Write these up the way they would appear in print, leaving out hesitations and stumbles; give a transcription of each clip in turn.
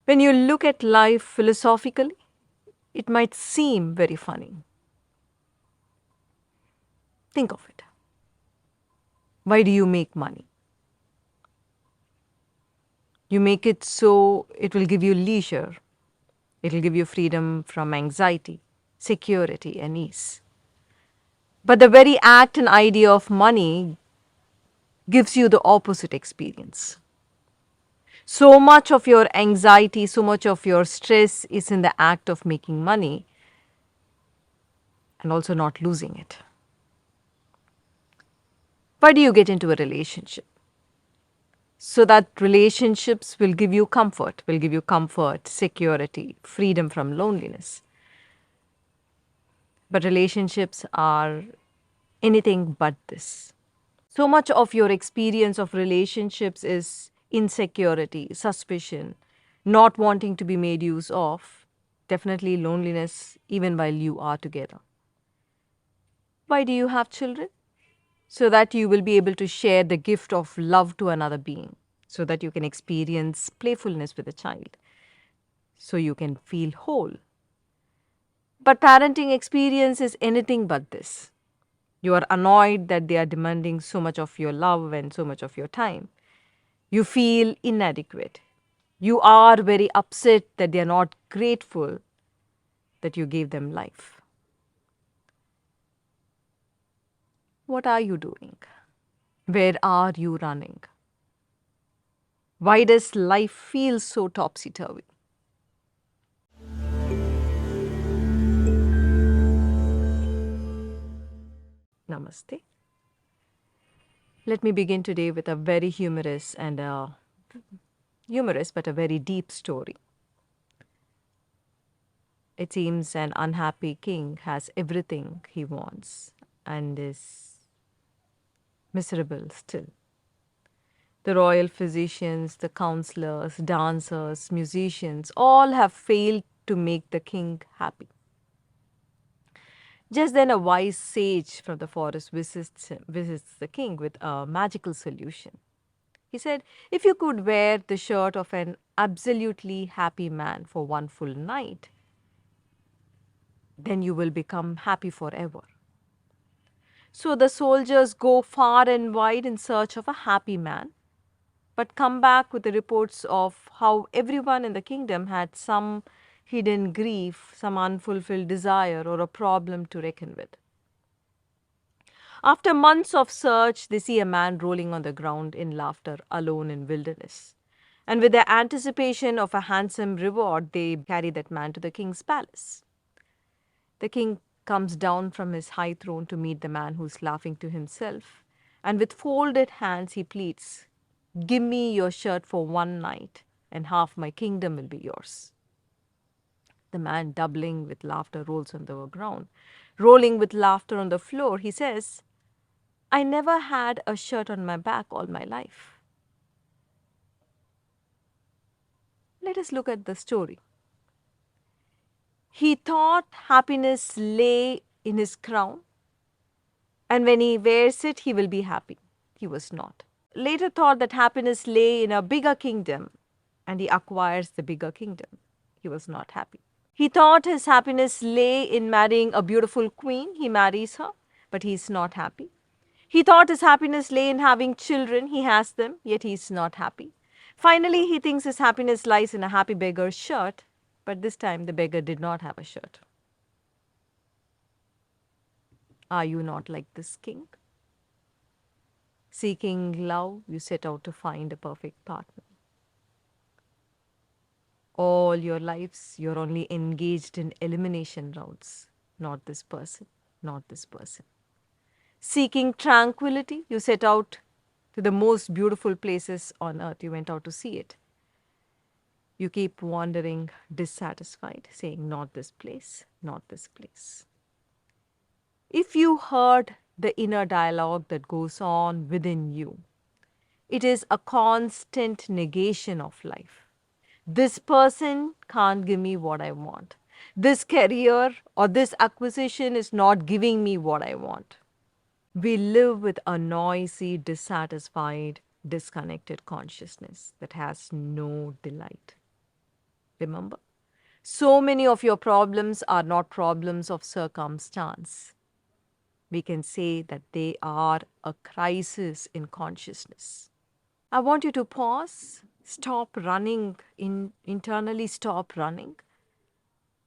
When you look at life philosophically, it might seem very funny. Think of it. Why do you make money? You make it so it will give you leisure. It will give you freedom from anxiety, security, and ease. But the very act and idea of money gives you the opposite experience. So much of your anxiety, so much of your stress is in the act of making money and also not losing it. Why do you get into a relationship? So that relationships will give you comfort, security, freedom from loneliness. But relationships are anything but this. So much of your experience of relationships is insecurity, suspicion, not wanting to be made use of, definitely loneliness even while you are together. Why do you have children? So that you will be able to share the gift of love to another being, so that you can experience playfulness with a child, so you can feel whole. But parenting experience is anything but this. You are annoyed that they are demanding so much of your love and so much of your time. You feel inadequate. You are very upset that they are not grateful that you gave them life. What are you doing? Where are you running? Why does life feel so topsy-turvy? Namaste. Let me begin today with a very humorous but a very deep story. It seems an unhappy king has everything he wants and is miserable still. The royal physicians, the counselors, dancers, musicians, all have failed to make the king happy. Just then, a wise sage from the forest visits the king with a magical solution. He said, if you could wear the shirt of an absolutely happy man for one full night, then you will become happy forever. So the soldiers go far and wide in search of a happy man, but come back with the reports of how everyone in the kingdom had some hidden grief, some unfulfilled desire, or a problem to reckon with. After months of search, they see a man rolling on the ground in laughter, alone in wilderness. And with the anticipation of a handsome reward, they carry that man to the king's palace. The king comes down from his high throne to meet the man who's laughing to himself. And with folded hands, he pleads, give me your shirt for one night, and half my kingdom will be yours. The man, doubling with laughter, rolls on the ground. Rolling with laughter on the floor, he says, I never had a shirt on my back all my life. Let us look at the story. He thought happiness lay in his crown, and when he wears it, he will be happy. He was not. Later thought that happiness lay in a bigger kingdom, and he acquires the bigger kingdom. He was not happy. He thought his happiness lay in marrying a beautiful queen. He marries her, but he is not happy. He thought his happiness lay in having children. He has them, yet he is not happy. Finally, he thinks his happiness lies in a happy beggar's shirt, but this time the beggar did not have a shirt. Are you not like this king? Seeking love, you set out to find a perfect partner. All your lives, you're only engaged in elimination rounds. Not this person, not this person. Seeking tranquility, you set out to the most beautiful places on earth. You went out to see it. You keep wandering dissatisfied, saying, not this place, not this place. If you heard the inner dialogue that goes on within you, it is a constant negation of life. This person can't give me what I want. This career or this acquisition is not giving me what I want. We live with a noisy, dissatisfied, disconnected consciousness that has no delight. Remember, so many of your problems are not problems of circumstance. We can say that they are a crisis in consciousness. I want you to pause, stop running, internally stop running,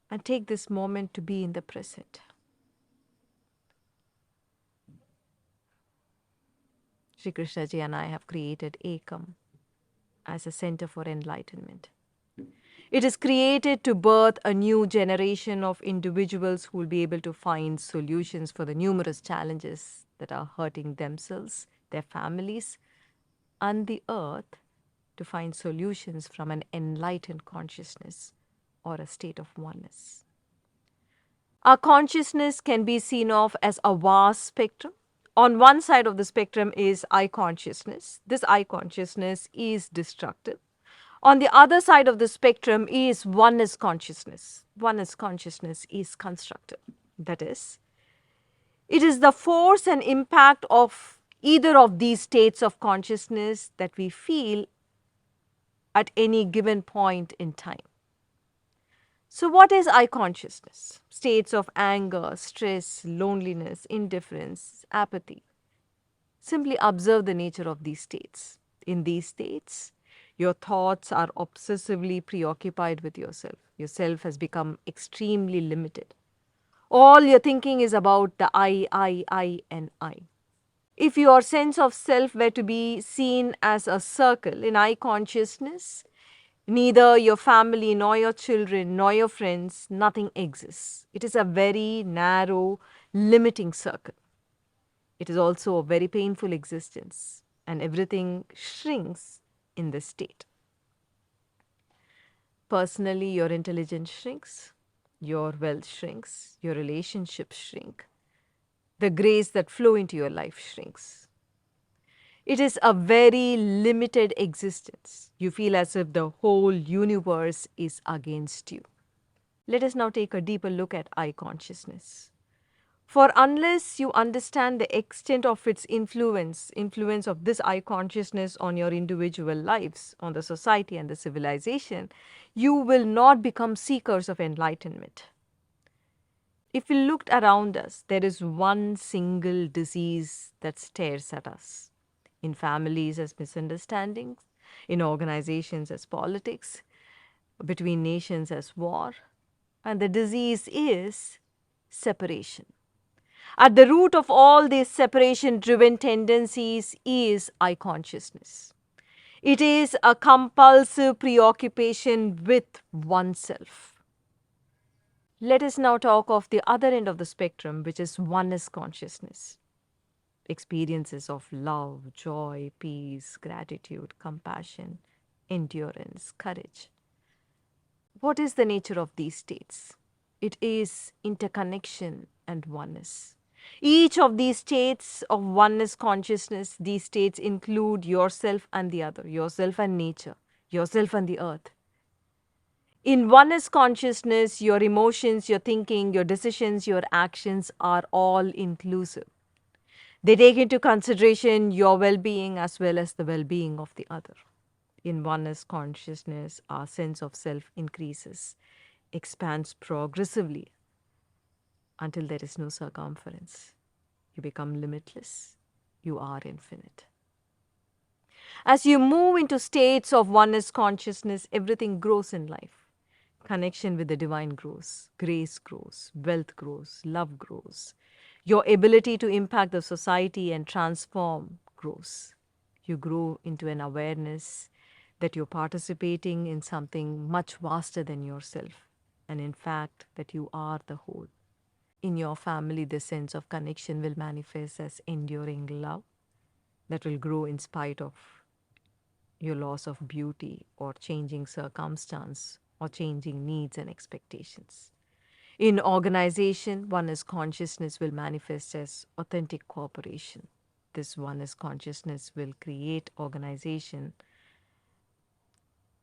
and take this moment to be in the present. Sri Krishnaji and I have created Ekam as a center for enlightenment. It is created to birth a new generation of individuals who will be able to find solutions for the numerous challenges that are hurting themselves, their families, and the earth, to find solutions from an enlightened consciousness or a state of oneness. Our consciousness can be seen of as a vast spectrum. On one side of the spectrum is I consciousness. This I consciousness is destructive. On the other side of the spectrum is oneness consciousness. Oneness consciousness is constructive. That is, it is the force and impact of either of these states of consciousness that we feel at any given point in time. So, what is I consciousness? States of anger, stress, loneliness, indifference, apathy. Simply observe the nature of these states. In these states, your thoughts are obsessively preoccupied with yourself. Yourself has become extremely limited. All your thinking is about the I, and I. If your sense of self were to be seen as a circle in I consciousness, neither your family, nor your children, nor your friends, nothing exists. It is a very narrow, limiting circle. It is also a very painful existence, and everything shrinks in this state. Personally, your intelligence shrinks, your wealth shrinks, your relationships shrink, the grace that flow into your life shrinks. It is a very limited existence. You feel as if the whole universe is against you. Let us now take a deeper look at I consciousness. For unless you understand the extent of its influence of this I consciousness on your individual lives, on the society and the civilization, you will not become seekers of enlightenment. If we looked around us, there is one single disease that stares at us. In families as misunderstandings, in organizations as politics, between nations as war, and the disease is separation. At the root of all these separation-driven tendencies is I consciousness. It is a compulsive preoccupation with oneself. Let us now talk of the other end of the spectrum, which is oneness consciousness. Experiences of love, joy, peace, gratitude, compassion, endurance, courage. What is the nature of these states? It is interconnection and oneness. Each of these states of oneness consciousness, these states include yourself and the other, yourself and nature, yourself and the earth. In oneness consciousness, your emotions, your thinking, your decisions, your actions are all inclusive. They take into consideration your well-being as well as the well-being of the other. In oneness consciousness, our sense of self increases, expands progressively until there is no circumference. You become limitless. You are infinite. As you move into states of oneness consciousness, everything grows in life. Connection with the divine grows, grace grows, wealth grows, love grows. Your ability to impact the society and transform grows. You grow into an awareness that you're participating in something much vaster than yourself, and in fact, that you are the whole. In your family, this sense of connection will manifest as enduring love that will grow in spite of your loss of beauty or changing circumstance or changing needs and expectations. In organization, oneness consciousness will manifest as authentic cooperation. This oneness consciousness will create organization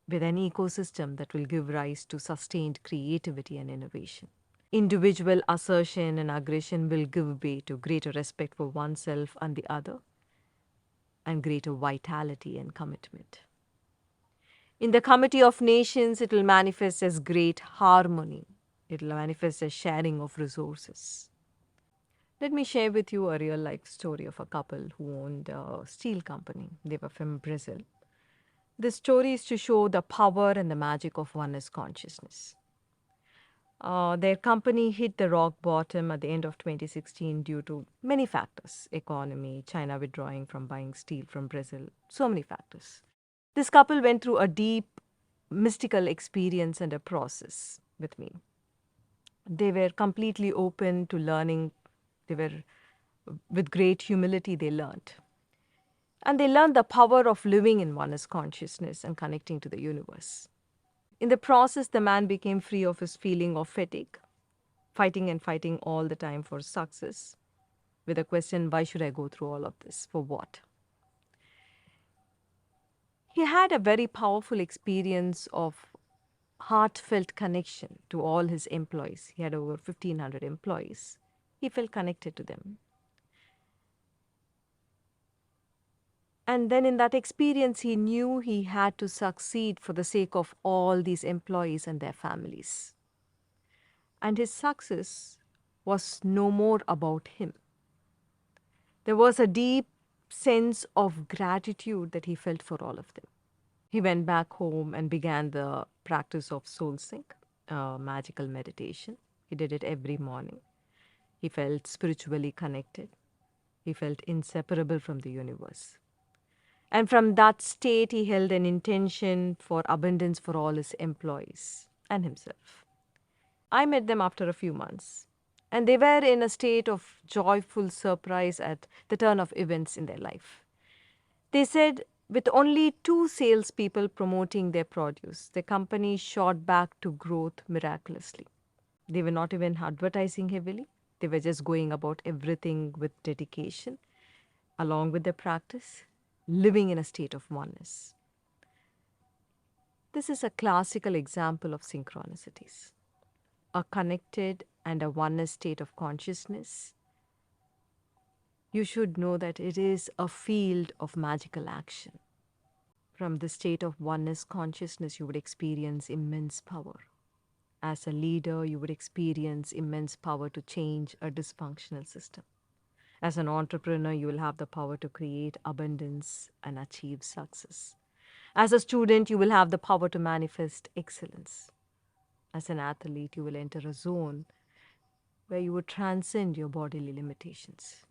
with an ecosystem that will give rise to sustained creativity and innovation. Individual assertion and aggression will give way to greater respect for oneself and the other, and greater vitality and commitment. In the committee of nations, it will manifest as great harmony. It will manifest as sharing of resources. Let me share with you a real life story of a couple who owned a steel company. They were from Brazil. This story is to show the power and the magic of oneness consciousness. Their company hit the rock bottom at the end of 2016 due to many factors: economy, China withdrawing from buying steel from Brazil, so many factors. This couple went through a deep mystical experience and a process with me. They were completely open to learning. They were, with great humility, they learned. And they learned the power of living in oneness consciousness and connecting to the universe. In the process, the man became free of his feeling of fatigue, fighting and fighting all the time for success, with a question, why should I go through all of this? For what? He had a very powerful experience of heartfelt connection to all his employees. He had over 1,500 employees. He felt connected to them. And then in that experience, he knew he had to succeed for the sake of all these employees and their families. And his success was no more about him. There was a deep sense of gratitude that he felt for all of them. He went back home and began the practice of soul sync, magical meditation. He did it every morning. He felt spiritually connected. He felt inseparable from the universe. And from that state, he held an intention for abundance for all his employees and himself. I met them after a few months, and they were in a state of joyful surprise at the turn of events in their life. They said, with only 2 salespeople promoting their produce, the company shot back to growth miraculously. They were not even advertising heavily. They were just going about everything with dedication, along with their practice, living in a state of oneness. This is a classical example of synchronicities. A connected and a oneness state of consciousness. You should know that it is a field of magical action. From the state of oneness consciousness, you would experience immense power. As a leader, you would experience immense power to change a dysfunctional system. As an entrepreneur, you will have the power to create abundance and achieve success. As a student, you will have the power to manifest excellence. As an athlete, you will enter a zone where you would transcend your bodily limitations.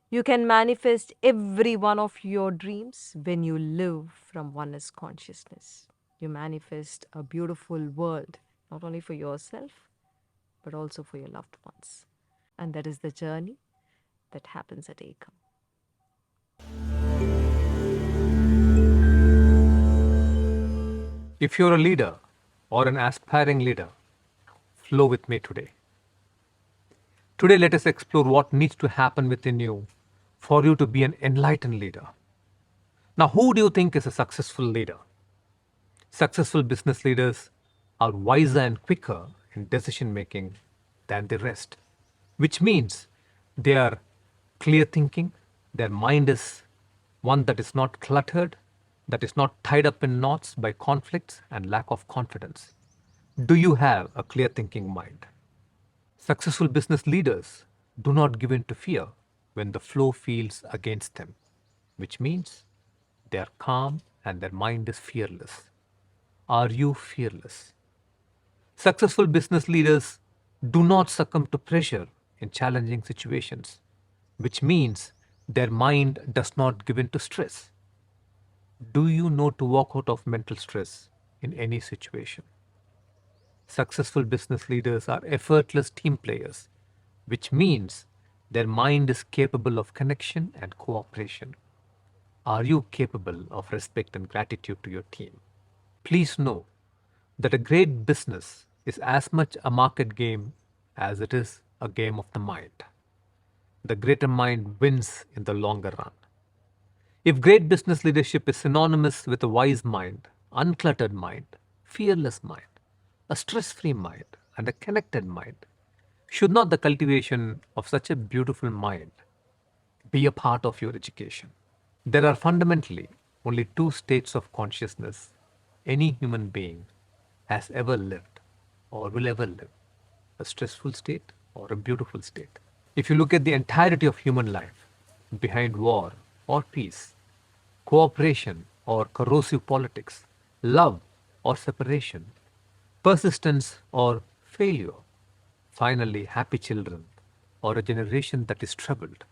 You can manifest every one of your dreams when you live from oneness consciousness. You manifest a beautiful world, not only for yourself, but also for your loved ones. And that is the journey that happens at Ekam. If you're a leader or an aspiring leader, flow with me today. Today, let us explore what needs to happen within you for you to be an enlightened leader. Now, who do you think is a successful leader? Successful business leaders are wiser and quicker in decision making than the rest, which means they are clear thinking, their mind is one that is not cluttered, that is not tied up in knots by conflicts and lack of confidence. Do you have a clear thinking mind? Successful business leaders do not give in to fear when the flow feels against them, which means they are calm and their mind is fearless. Are you fearless? Successful business leaders do not succumb to pressure in challenging situations, which means their mind does not give in to stress. Do you know to walk out of mental stress in any situation? Successful business leaders are effortless team players, which means their mind is capable of connection and cooperation. Are you capable of respect and gratitude to your team? Please know that a great business is as much a market game as it is a game of the mind. The greater mind wins in the longer run. If great business leadership is synonymous with a wise mind, uncluttered mind, fearless mind, a stress-free mind, and a connected mind, should not the cultivation of such a beautiful mind be a part of your education? There are fundamentally only 2 states of consciousness any human being has ever lived or will ever live, a stressful state or a beautiful state. If you look at the entirety of human life, behind war or peace, cooperation or corrosive politics, love or separation, persistence or failure, finally happy children or a generation that is troubled,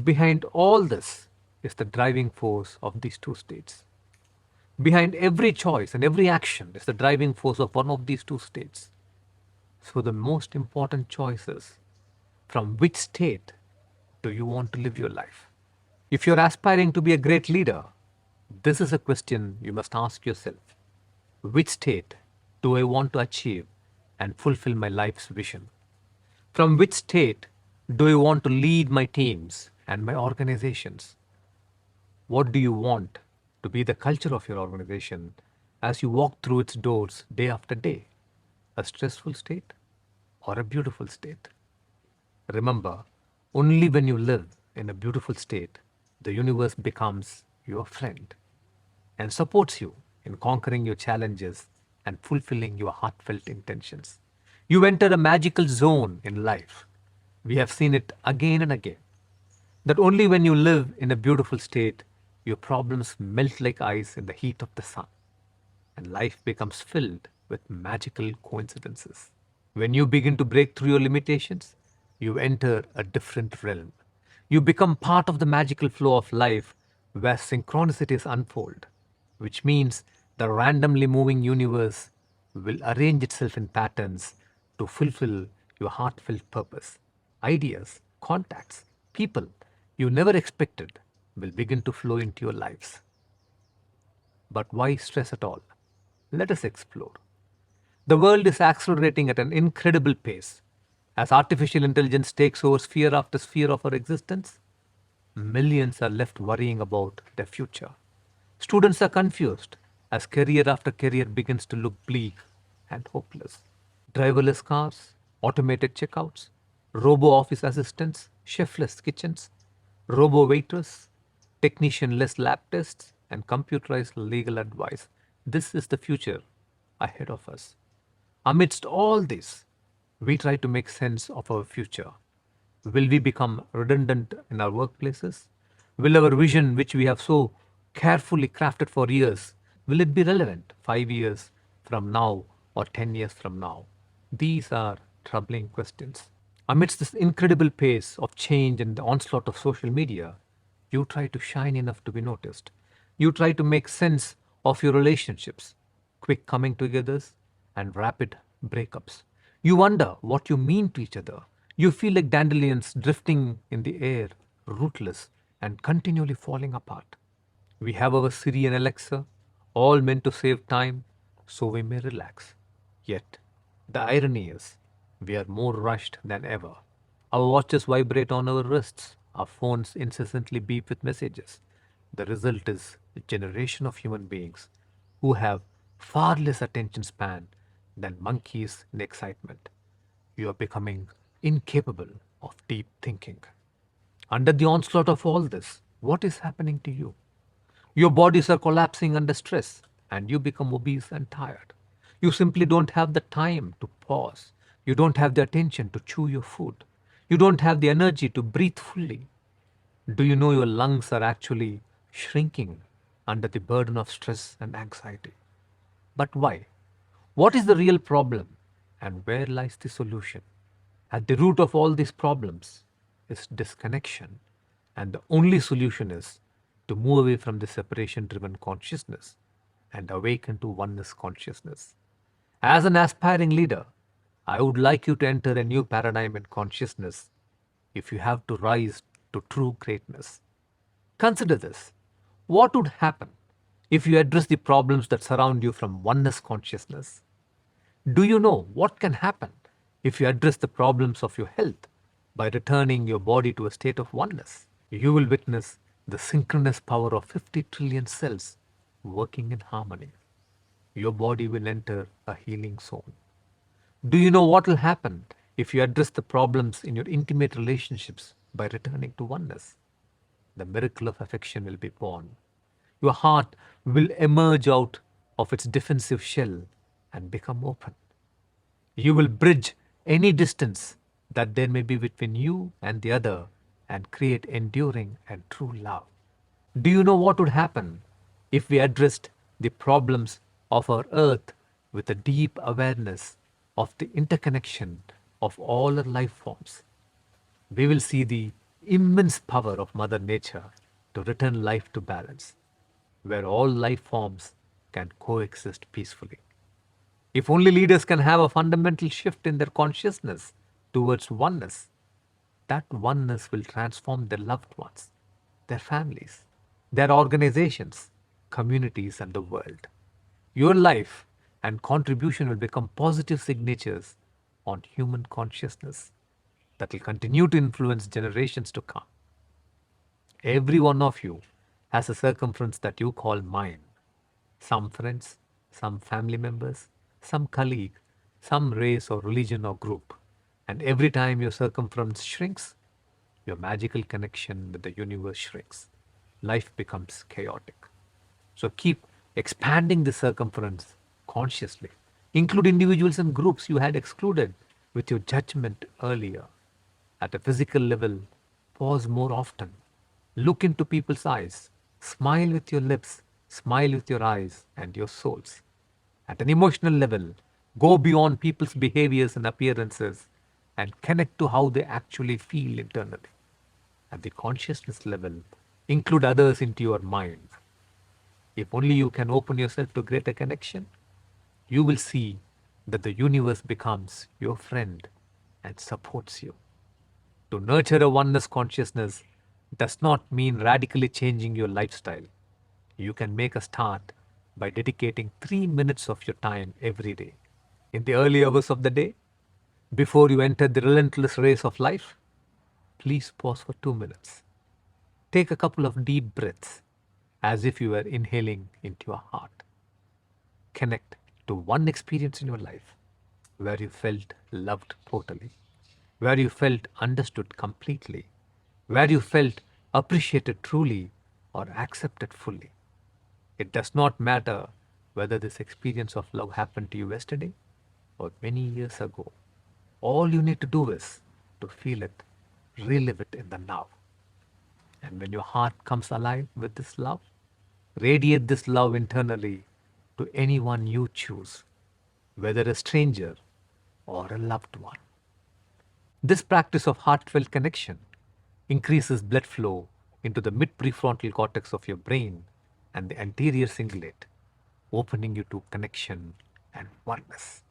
behind all this is the driving force of these two states. Behind every choice and every action is the driving force of one of these two states. So the most important choice is, from which state do you want to live your life? If you're aspiring to be a great leader, this is a question you must ask yourself. Which state do I want to achieve and fulfill my life's vision? From which state do I want to lead my teams and my organizations? What do you want to be the culture of your organization as you walk through its doors day after day? A stressful state or a beautiful state? Remember, only when you live in a beautiful state, the universe becomes your friend and supports you in conquering your challenges and fulfilling your heartfelt intentions. You enter a magical zone in life. We have seen it again and again. That only when you live in a beautiful state, your problems melt like ice in the heat of the sun, and life becomes filled with magical coincidences. When you begin to break through your limitations, you enter a different realm. You become part of the magical flow of life where synchronicities unfold, which means the randomly moving universe will arrange itself in patterns to fulfill your heartfelt purpose. Ideas, contacts, people you never expected will begin to flow into your lives. But why stress at all? Let us explore. The world is accelerating at an incredible pace. As artificial intelligence takes over sphere after sphere of our existence, millions are left worrying about their future. Students are confused as career after career begins to look bleak and hopeless. Driverless cars, automated checkouts, robo office assistants, chefless kitchens, robo waiters, technician-less lab tests, and computerized legal advice. This is the future ahead of us. Amidst all this, we try to make sense of our future. Will we become redundant in our workplaces? Will our vision, which we have so carefully crafted for years, will it be relevant 5 years from now or 10 years from now? These are troubling questions. Amidst this incredible pace of change and the onslaught of social media, you try to shine enough to be noticed. You try to make sense of your relationships, quick coming togethers and rapid breakups. You wonder what you mean to each other. You feel like dandelions drifting in the air, rootless and continually falling apart. We have our Siri and Alexa, all meant to save time so we may relax. Yet, the irony is, we are more rushed than ever. Our watches vibrate on our wrists, our phones incessantly beep with messages. The result is a generation of human beings who have far less attention span than monkeys in excitement. You are becoming incapable of deep thinking. Under the onslaught of all this, what is happening to you? Your bodies are collapsing under stress and you become obese and tired. You simply don't have the time to pause. You don't have the attention to chew your food. You don't have the energy to breathe fully. Do you know your lungs are actually shrinking under the burden of stress and anxiety? But why? What is the real problem and where lies the solution? At the root of all these problems is disconnection, and the only solution is to move away from the separation driven consciousness and awaken to oneness consciousness. As an aspiring leader, I would like you to enter a new paradigm in consciousness if you have to rise to true greatness. Consider this. What would happen if you address the problems that surround you from oneness consciousness? Do you know what can happen if you address the problems of your health by returning your body to a state of oneness? You will witness the synchronous power of 50 trillion cells working in harmony. Your body will enter a healing zone. Do you know what will happen if you address the problems in your intimate relationships by returning to oneness? The miracle of affection will be born. Your heart will emerge out of its defensive shell and become open. You will bridge any distance that there may be between you and the other and create enduring and true love. Do you know what would happen if we addressed the problems of our earth with a deep awareness of the interconnection of all our life forms? We will see the immense power of Mother Nature to return life to balance, where all life forms can coexist peacefully. If only leaders can have a fundamental shift in their consciousness towards oneness, that oneness will transform their loved ones, their families, their organizations, communities, and the world. Your life and contribution will become positive signatures on human consciousness that will continue to influence generations to come. Every one of you has a circumference that you call mine. Some friends, some family members, some colleague, some race or religion or group. And every time your circumference shrinks, your magical connection with the universe shrinks. Life becomes chaotic. So keep expanding the circumference consciously. Include individuals and groups you had excluded with your judgment earlier. At a physical level, pause more often. Look into people's eyes. Smile with your lips. Smile with your eyes and your souls. At an emotional level, go beyond people's behaviors and appearances and connect to how they actually feel internally. At the consciousness level, include others into your mind. If only you can open yourself to greater connection, you will see that the universe becomes your friend and supports you. To nurture a oneness consciousness does not mean radically changing your lifestyle. You can make a start by dedicating 3 minutes of your time every day. In the early hours of the day, before you enter the relentless race of life, please pause for 2 minutes. Take a couple of deep breaths as if you were inhaling into your heart. Connect to one experience in your life where you felt loved totally, where you felt understood completely, where you felt appreciated truly or accepted fully. It does not matter whether this experience of love happened to you yesterday or many years ago. All you need to do is to feel it, relive it in the now. And when your heart comes alive with this love, radiate this love internally to anyone you choose, whether a stranger or a loved one. This practice of heartfelt connection increases blood flow into the mid prefrontal cortex of your brain and the anterior cingulate, opening you to connection and oneness.